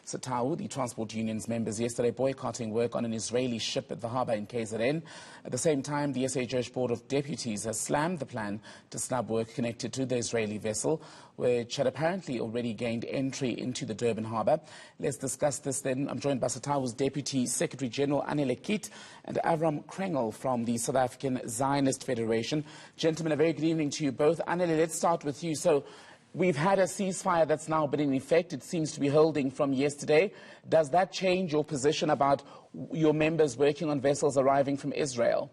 Satawu, the transport union's members, yesterday boycotting work on an Israeli ship at the harbour in KZN. At the same time, the SA Jewish Board of Deputies has slammed the plan to snub work connected to the Israeli vessel, which had apparently already gained entry into the Durban harbour. Let's discuss this then. I'm joined by Satawu's Deputy Secretary General Anele Kiet and Avrom Krengel from the South African Zionist Federation. Gentlemen, a very good evening to you both. Anele, let's start with you. So, we've had a ceasefire that's now been in effect. It seems to be holding from yesterday. Does that change your position about your members working on vessels arriving from Israel?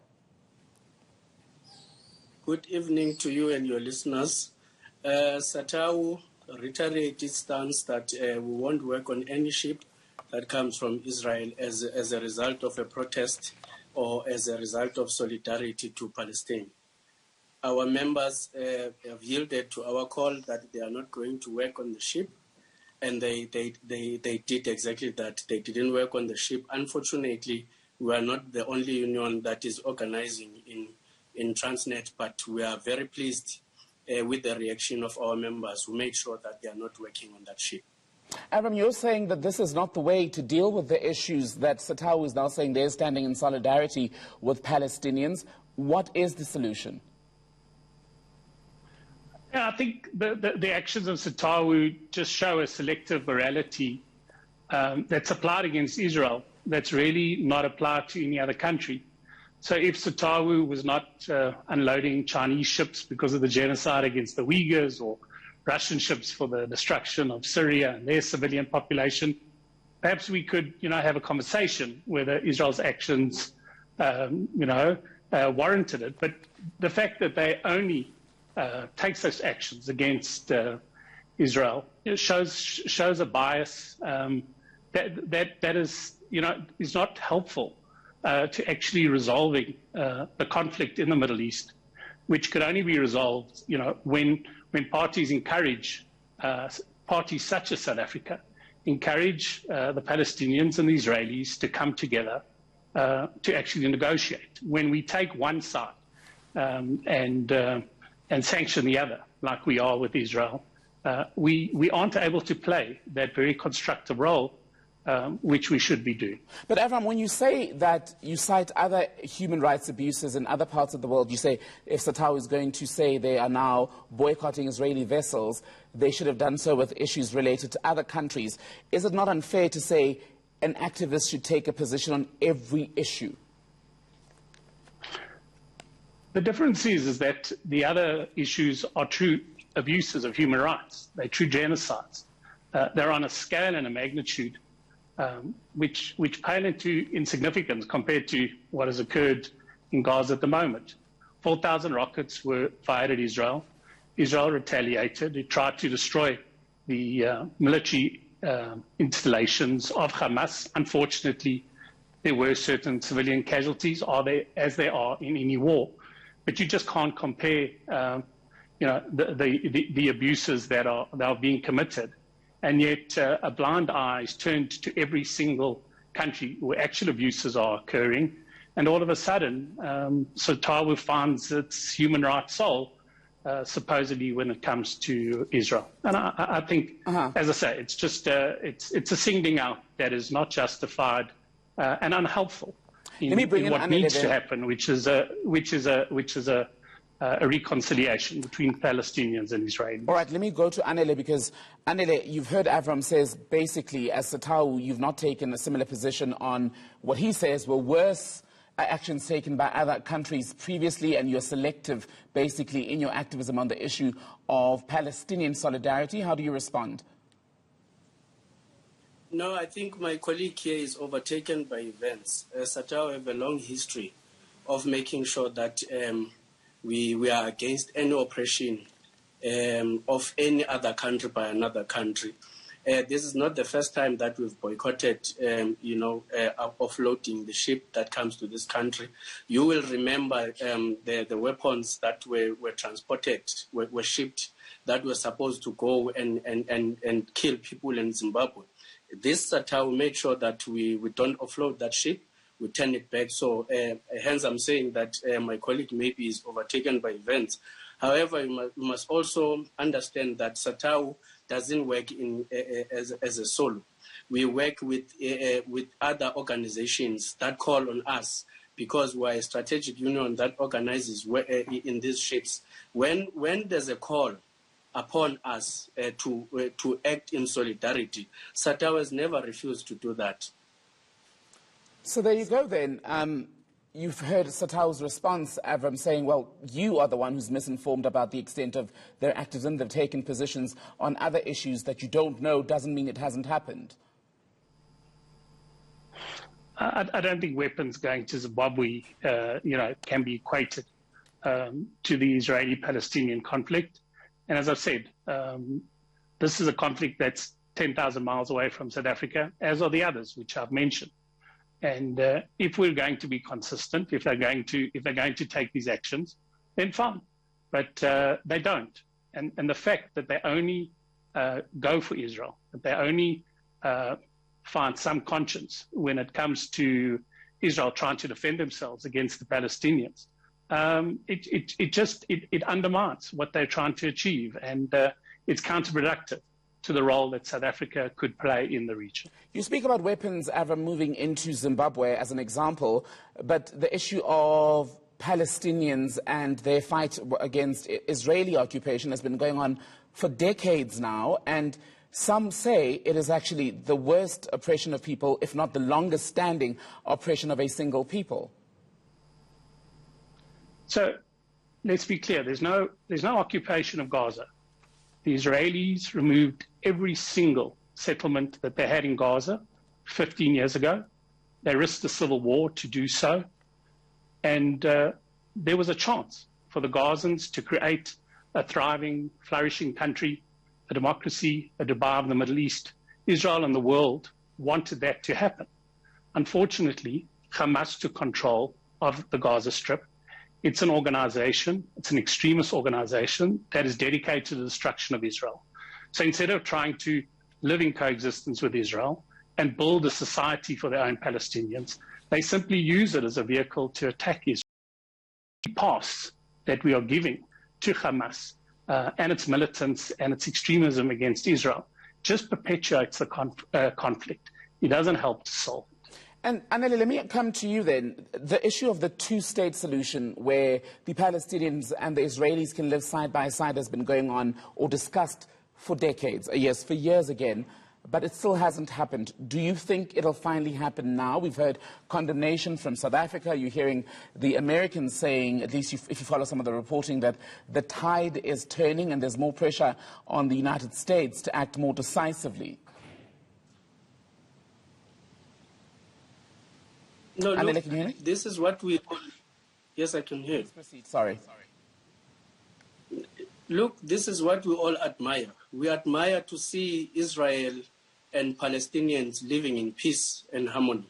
Good evening to you and your listeners. Satawu reiterated its stance that we won't work on any ship that comes from Israel as a result of a protest or as a result of solidarity to Palestine. Our members have yielded to our call that they are not going to work on the ship, and they did exactly that. They didn't work on the ship. Unfortunately, we are not the only union that is organizing in Transnet, but we are very pleased with the reaction of our members who made sure that they are not working on that ship. Avrom, you're saying that this is not the way to deal with the issues that Satawu is now saying they're standing in solidarity with Palestinians. What is the solution? Yeah, I think the actions of Satawu just show a selective morality that's applied against Israel that's really not applied to any other country. So if Satawu was not unloading Chinese ships because of the genocide against the Uyghurs, or Russian ships for the destruction of Syria and their civilian population, perhaps we could, have a conversation whether Israel's actions, warranted it. But the fact that they only take such actions against Israel, it shows a bias that is not helpful to actually resolving the conflict in the Middle East, which could only be resolved, when parties encourage parties such as South Africa encourage the Palestinians and the Israelis to come together to actually negotiate. When we take one side and sanction the other, like we are with Israel, we aren't able to play that very constructive role, which we should be doing. But Avrom, when you say that you cite other human rights abuses in other parts of the world, you say if Satawu is going to say they are now boycotting Israeli vessels, they should have done so with issues related to other countries. Is it not unfair to say an activist should take a position on every issue? The difference is that the other issues are true abuses of human rights. They're true genocides. They're on a scale and a magnitude which pale into insignificance compared to what has occurred in Gaza at the moment. 4,000 rockets were fired at Israel. Israel retaliated. It tried to destroy the military installations of Hamas. Unfortunately, there were certain civilian casualties, as there are in any war. But you just can't compare, the abuses that are being committed, and yet a blind eye is turned to every single country where actual abuses are occurring, and all of a sudden, Satawu finds its human rights soul, supposedly when it comes to Israel. And I think, as I say, it's just it's a singling out that is not justified and unhelpful in what needs to happen, which is a reconciliation between Palestinians and Israelis. All right, let me go to Anele, because Anele, you've heard Avrom says basically, as Satawu, you've not taken a similar position on what he says were worse actions taken by other countries previously, and you're selective basically in your activism on the issue of Palestinian solidarity. How do you respond? No, I think my colleague here is overtaken by events. Satawu have a long history of making sure that we are against any oppression of any other country by another country. This is not the first time that we've boycotted, offloading the ship that comes to this country. You will remember the weapons that were transported, were shipped, that were supposed to go and kill people in Zimbabwe. This Satawu made sure that we don't offload that ship. We turn it back. So hence I'm saying that my colleague maybe is overtaken by events. However, you must also understand that Satawu doesn't work as a solo. We work with other organizations that call on us because we're a strategic union that organizes in these ships. When there's a call upon us to act in solidarity, Satawu has never refused to do that. So there you go then. You've heard Satawu's response, Avrom, saying, well, you are the one who's misinformed about the extent of their activism. They've taken positions on other issues that you don't know doesn't mean it hasn't happened. I don't think weapons going to Zimbabwe, can be equated to the Israeli-Palestinian conflict. And as I've said, this is a conflict that's 10,000 miles away from South Africa, as are the others, which I've mentioned. And if we're going to be consistent, if they're going to take these actions, then fine. But they don't. And the fact that they only go for Israel, that they only find some conscience when it comes to Israel trying to defend themselves against the Palestinians, it undermines what they're trying to achieve, and it's counterproductive to the role that South Africa could play in the region. You speak about weapons, Avrom, moving into Zimbabwe as an example, but the issue of Palestinians and their fight against Israeli occupation has been going on for decades now, and some say it is actually the worst oppression of people, if not the longest standing oppression of a single people. So let's be clear, there's no occupation of Gaza. The Israelis removed every single settlement that they had in Gaza 15 years ago. They risked a civil war to do so. And there was a chance for the Gazans to create a thriving, flourishing country, a democracy, a Dubai of the Middle East. Israel and the world wanted that to happen. Unfortunately, Hamas took control of the Gaza Strip. It's an organization, it's an extremist organization that is dedicated to the destruction of Israel. So instead of trying to live in coexistence with Israel and build a society for their own Palestinians, they simply use it as a vehicle to attack Israel. The pass that we are giving to Hamas and its militants and its extremism against Israel just perpetuates the conflict. It doesn't help to solve it. And Anele, let me come to you then. The issue of the two-state solution, where the Palestinians and the Israelis can live side by side, has been going on or discussed for decades, yes, for years again, but it still hasn't happened. Do you think it'll finally happen now? We've heard condemnation from South Africa. You're hearing the Americans saying, at least if you follow some of the reporting, that the tide is turning and there's more pressure on the United States to act more decisively. No, Anele, look, can you hear me? this is what we... Yes, I can hear. Proceed. Sorry. Look, this is what we all admire. We admire to see Israel and Palestinians living in peace and harmony.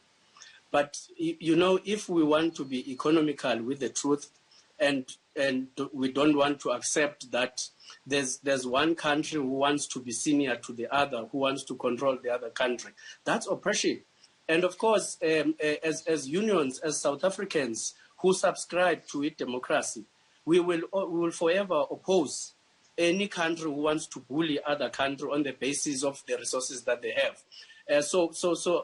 But, you know, if we want to be economical with the truth and we don't want to accept that there's one country who wants to be senior to the other, who wants to control the other country, that's oppression. And of course, as unions, as South Africans who subscribe to democracy, we will forever oppose any country who wants to bully other country on the basis of the resources that they have. So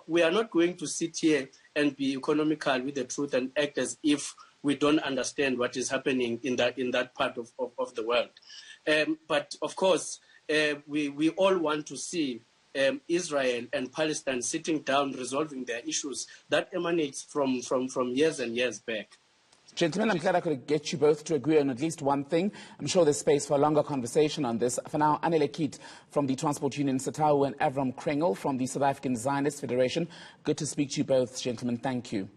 we are not going to sit here and be economical with the truth and act as if we don't understand what is happening in that part of the world. But of course, we all want to see Israel and Palestine sitting down, resolving their issues that emanates from years and years back. Gentlemen, I'm glad I could get you both to agree on at least one thing. I'm sure there's space for a longer conversation on this. For now, Anele Kiet from the Transport Union Satawu and Avrom Krengel from the South African Zionist Federation. Good to speak to you both, gentlemen. Thank you.